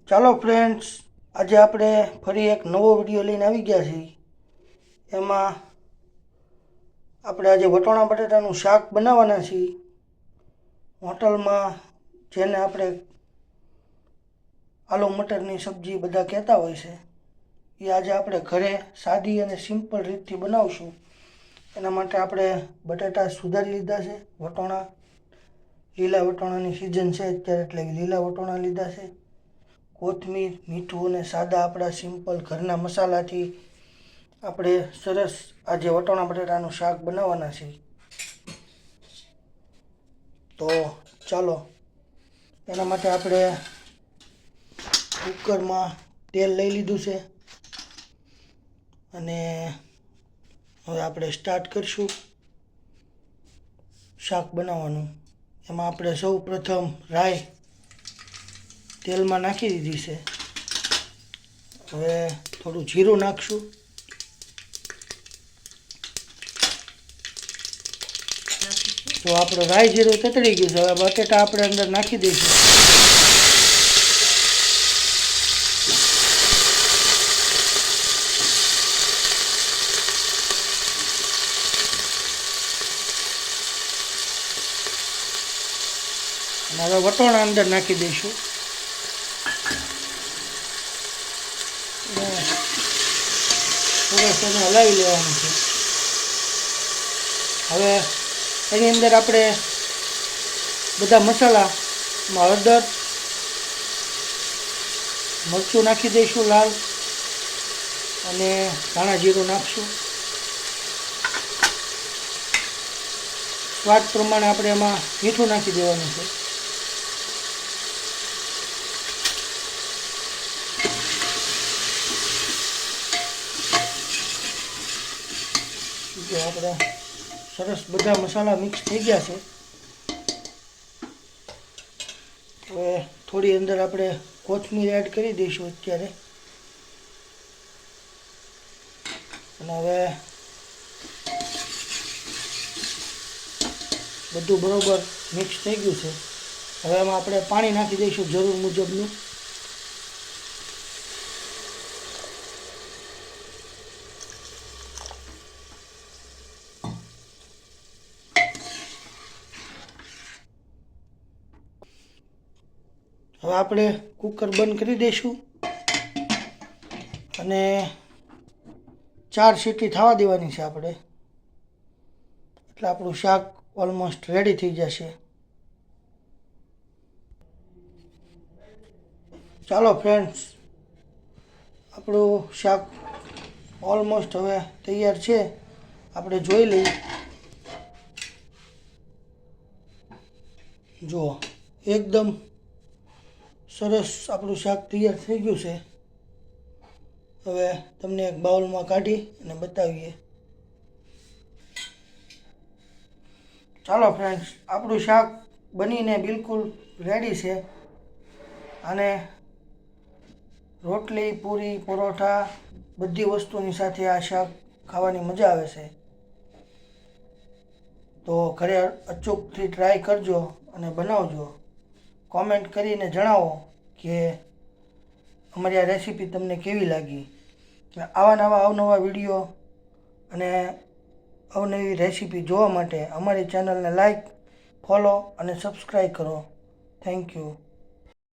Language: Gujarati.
ચાલો ફ્રેન્ડ્સ, આજે આપણે ફરી એક નવો વિડીયો લઈને આવી ગયા છીએ. એમાં આપણે આજે વટાણા બટાટાનું શાક બનાવવાના છીએ. હોટલમાં જેને આપણે આલુ મટરની સબ્જી બધા કહેતા હોય છે, એ આજે આપણે ઘરે સાદી અને સિમ્પલ રીતથી બનાવશું. એના માટે આપણે બટાટા સુધારી લીધા છે. લીલા વટાણાની સિઝન છે અત્યારે, એટલે લીલા વટાણા લીધા છે. કોથમીર, મીઠું અને સાદા આપણા સિમ્પલ ઘરના મસાલાથી આપણે સરસ આજે વટાણા બટાટાનું શાક બનાવવાના છે. તો ચાલો, એના માટે આપણે કુકરમાં તેલ લઈ લીધું છે અને હવે આપણે સ્ટાર્ટ કરીશું શાક બનાવવાનું. એમાં આપણે સૌ પ્રથમ રાઈ તેલમાં નાખી દીધી છે. હવે થોડું જીરું નાખશું. તો આપણે રાઈ જીરું તતડી ગયું છે. હવે બટેટા આપણે અંદર નાખી દઈશું. અને હવે વટાણા અંદર નાખી દઈશું. સરસ એને હલાવી લેવાનું છે. હવે એની અંદર આપણે બધા મસાલામાં હળદર, મરચું નાખી દઈશું લાલ, અને ધાણા જીરું નાખશું. સ્વાદ પ્રમાણે આપણે એમાં મીઠું નાખી દેવાનું છે. જો આપણે સરસ બધા મસાલા મિક્સ થઈ ગયા છે. હવે થોડી અંદર આપણે કોથમીર એડ કરી દઈશું અત્યારે. અને હવે બધું બરોબર મિક્સ થઈ ગયું છે. હવે એમાં આપણે પાણી નાખી દઈશું જરૂર મુજબનું. હવે આપણે કુકર બંધ કરી દઈશું અને 4 સીટી થવા દેવાની છે આપણે. એટલે આપણું શાક ઓલમોસ્ટ રેડી થઈ જશે. ચાલો ફ્રેન્ડ્સ, આપણું શાક ઓલમોસ્ટ હવે તૈયાર છે. આપણે જોઈ લઈએ. જુઓ, એકદમ સરસ આપણું શાક તૈયાર થઈ ગયું છે. હવે તમને એક બાઉલમાં કાઢી અને બતાવીએ. ચાલો ફ્રેન્ડ્સ, આપણું શાક બનીને બિલકુલ રેડી છે. અને રોટલી, પૂરી, પરોઠા બધી વસ્તુની સાથે આ શાક ખાવાની મજા આવે છે. તો ઘરે અચૂકથી ટ્રાય કરજો અને બનાવજો. કોમેન્ટ કરીને જણાવો કે અમારી આ રેસીપી તમને કેવી લાગી. આવા અવનવા વિડીયો અને અવનવી રેસીપી જોવા માટે અમારી ચેનલને લાઈક, ફોલો અને સબસ્ક્રાઈબ કરો. Thank you.